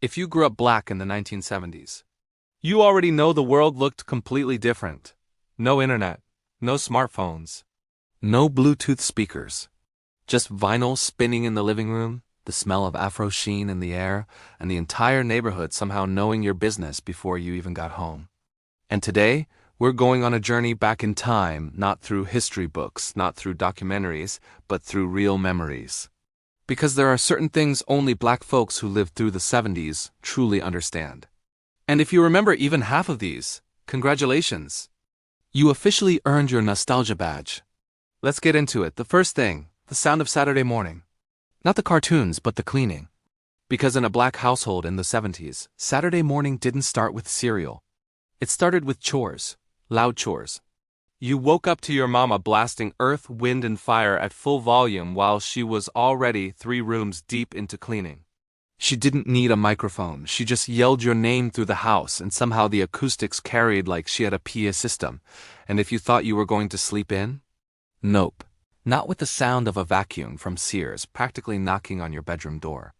If you grew up black in the 1970s, you already know the world looked completely different. No internet, no smartphones, no Bluetooth speakers. Just vinyl spinning in the living room, the smell of Afro sheen in the air, and the entire neighborhood somehow knowing your business before you even got home. And today, we're going on a journey back in time, not through history books, not through documentaries, but through real memories. Because there are certain things only black folks who lived through the 70s truly understand. And if you remember even half of these, congratulations! You officially earned your nostalgia badge. Let's get into it. The first thing, the sound of Saturday morning. Not the cartoons, but the cleaning. Because in a black household in the 70s, Saturday morning didn't start with cereal. It started with chores, loud chores. You woke up to your mama blasting Earth, Wind, and Fire at full volume while she was already 3 rooms deep into cleaning. She didn't need a microphone, she just yelled your name through the house and somehow the acoustics carried like she had a PA system. And if you thought you were going to sleep in? Nope. Not with the sound of a vacuum from Sears practically knocking on your bedroom door.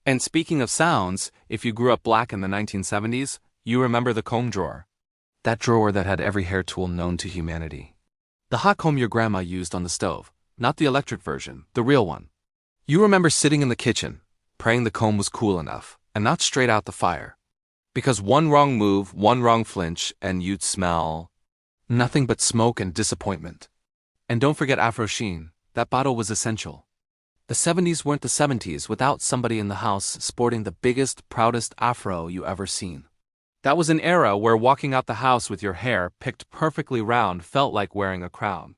And speaking of sounds, if you grew up black in the 1970s, you remember the comb drawer. That drawer that had every hair tool known to humanity. The hot comb your grandma used on the stove, not the electric version, the real one. You remember sitting in the kitchen, praying the comb was cool enough, and not straight out the fire. Because one wrong move, one wrong flinch, and you'd smell nothing but smoke and disappointment. And don't forget Afro sheen, that bottle was essential. The 70s weren't the 70s without somebody in the house sporting the biggest, proudest afro you ever seen. That was an era where walking out the house with your hair picked perfectly round felt like wearing a crown.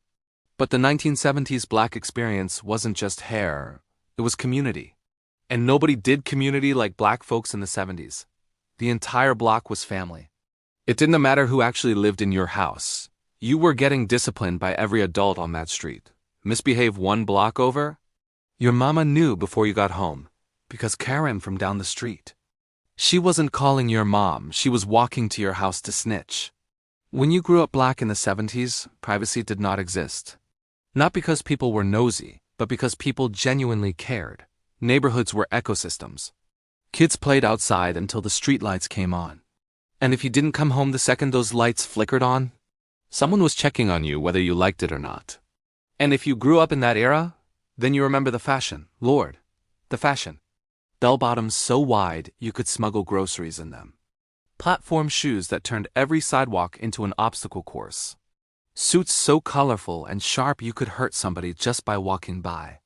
But the 1970s black experience wasn't just hair, it was community. And nobody did community like black folks in the 70s. The entire block was family. It didn't matter who actually lived in your house. You were getting disciplined by every adult on that street. Misbehave 1 block over? Your mama knew before you got home, because Karen from down the street. She wasn't calling your mom, she was walking to your house to snitch. When you grew up black in the 70s, privacy did not exist. Not because people were nosy, but because people genuinely cared. Neighborhoods were ecosystems. Kids played outside until the streetlights came on. And if you didn't come home the second those lights flickered on, someone was checking on you whether you liked it or not. And if you grew up in that era, then you remember the fashion. Lord, the fashion. Bell-bottoms so wide you could smuggle groceries in them. Platform shoes that turned every sidewalk into an obstacle course. Suits so colorful and sharp you could hurt somebody just by walking by.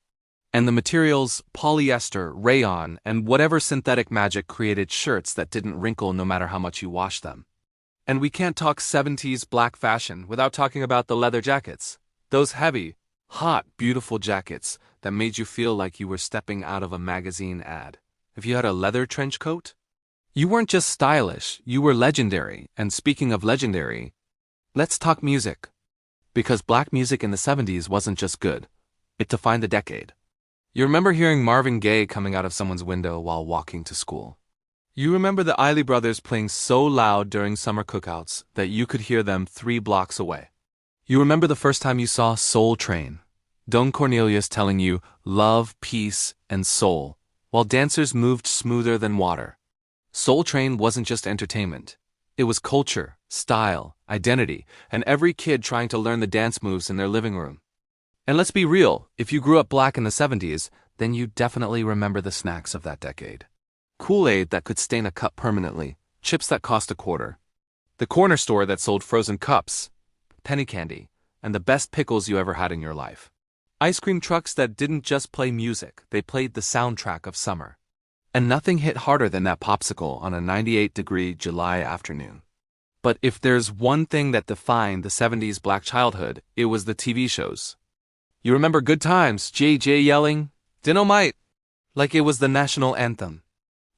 And the materials, polyester, rayon, and whatever synthetic magic created shirts that didn't wrinkle no matter how much you washed them. And we can't talk 70s black fashion without talking about the leather jackets. Those heavy, hot, beautiful jackets that made you feel like you were stepping out of a magazine ad. If you had a leather trench coat, you weren't just stylish, you were legendary. And speaking of legendary, let's talk music. Because black music in the 70s wasn't just good, it defined the decade. You remember hearing Marvin Gaye coming out of someone's window while walking to school. You remember the Isley Brothers playing so loud during summer cookouts that you could hear them 3 blocks away. You remember the first time you saw Soul Train, Don Cornelius telling you love, peace, and soul, while dancers moved smoother than water. Soul Train wasn't just entertainment. It was culture, style, identity, and every kid trying to learn the dance moves in their living room. And let's be real, if you grew up black in the 70s, then you definitely remember the snacks of that decade. Kool-Aid that could stain a cup permanently, chips that cost $0.25, the corner store that sold frozen cups, penny candy, and the best pickles you ever had in your life. Ice cream trucks that didn't just play music, they played the soundtrack of summer. And nothing hit harder than that popsicle on a 98-degree July afternoon. But if there's one thing that defined the 70s black childhood, it was the TV shows. You remember Good Times, JJ yelling, "Dynamite!" like it was the national anthem.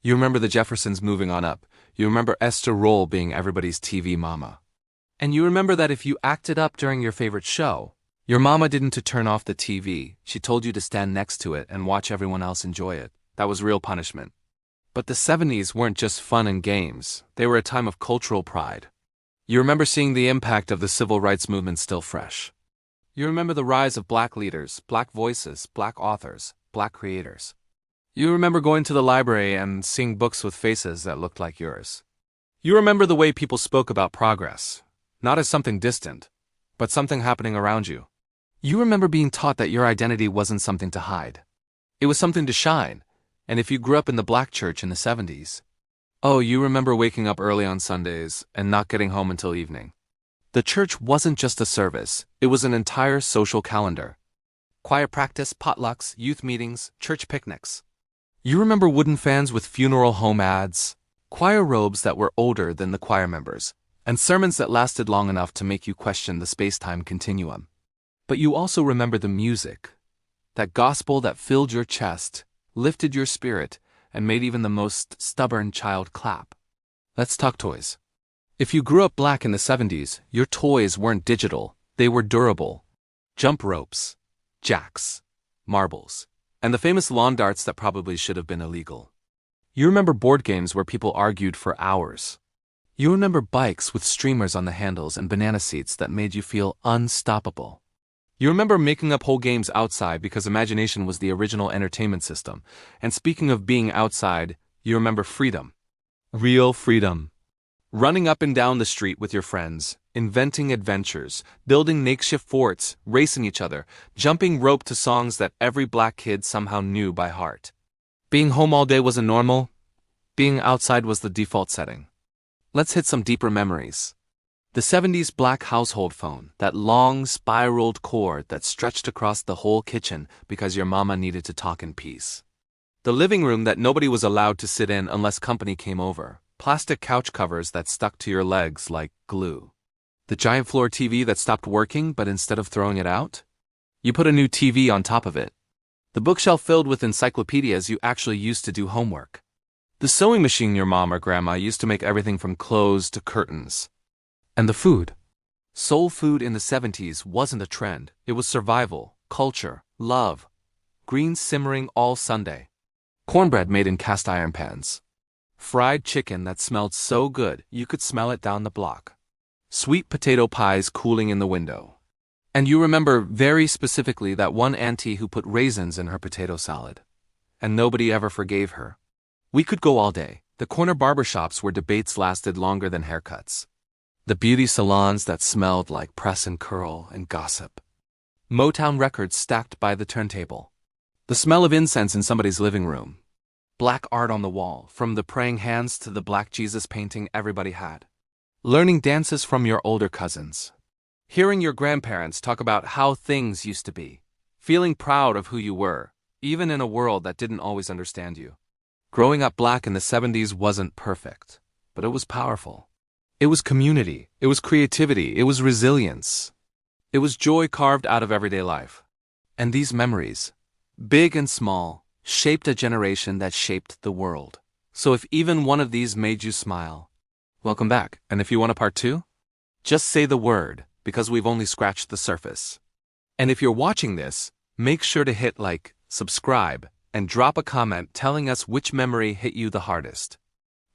You remember the Jeffersons moving on up. You remember Esther Roll being everybody's TV mama. And you remember that if you acted up during your favorite show, your mama didn't to turn off the TV, she told you to stand next to it and watch everyone else enjoy it. That was real punishment. But the 70s weren't just fun and games, they were a time of cultural pride. You remember seeing the impact of the civil rights movement still fresh. You remember the rise of black leaders, black voices, black authors, black creators. You remember going to the library and seeing books with faces that looked like yours. You remember the way people spoke about progress, not as something distant, but something happening around you. You remember being taught that your identity wasn't something to hide. It was something to shine, and if you grew up in the black church in the 70s, oh, you remember waking up early on Sundays and not getting home until evening. The church wasn't just a service, it was an entire social calendar. Choir practice, potlucks, youth meetings, church picnics. You remember wooden fans with funeral home ads, choir robes that were older than the choir members, and sermons that lasted long enough to make you question the space-time continuum. But you also remember the music, that gospel that filled your chest, lifted your spirit, and made even the most stubborn child clap. Let's talk toys. If you grew up black in the 70s, your toys weren't digital, they were durable. Jump ropes, jacks, marbles, and the famous lawn darts that probably should have been illegal. You remember board games where people argued for hours. You remember bikes with streamers on the handles and banana seats that made you feel unstoppable. You remember making up whole games outside because imagination was the original entertainment system. And speaking of being outside, you remember freedom. Real freedom. Running up and down the street with your friends, inventing adventures, building makeshift forts, racing each other, jumping rope to songs that every black kid somehow knew by heart. Being home all day wasn't normal. Being outside was the default setting. Let's hit some deeper memories. The 70s black household phone, that long spiraled cord that stretched across the whole kitchen because your mama needed to talk in peace. The living room that nobody was allowed to sit in unless company came over. Plastic couch covers that stuck to your legs like glue. The giant floor TV that stopped working, but instead of throwing it out, you put a new TV on top of it. The bookshelf filled with encyclopedias you actually used to do homework. The sewing machine your mom or grandma used to make everything from clothes to curtains. And the food. Soul food in the 70s wasn't a trend, it was survival, culture, love. Greens simmering all Sunday. Cornbread made in cast iron pans. Fried chicken that smelled so good you could smell it down the block. Sweet potato pies cooling in the window. And you remember very specifically that one auntie who put raisins in her potato salad. And nobody ever forgave her. We could go all day. The corner barbershops where debates lasted longer than haircuts. The beauty salons that smelled like press and curl and gossip. Motown records stacked by the turntable. The smell of incense in somebody's living room. Black art on the wall, from the praying hands to the black Jesus painting everybody had. Learning dances from your older cousins. Hearing your grandparents talk about how things used to be. Feeling proud of who you were, even in a world that didn't always understand you. Growing up black in the 70s wasn't perfect, but it was powerful. It was community, it was creativity, it was resilience. It was joy carved out of everyday life. And these memories, big and small, shaped a generation that shaped the world. So if even one of these made you smile, welcome back. And if you want a part 2, just say the word, because we've only scratched the surface. And if you're watching this, make sure to hit like, subscribe, and drop a comment telling us which memory hit you the hardest.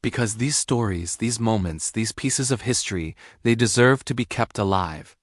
Because these stories, these moments, these pieces of history, they deserve to be kept alive.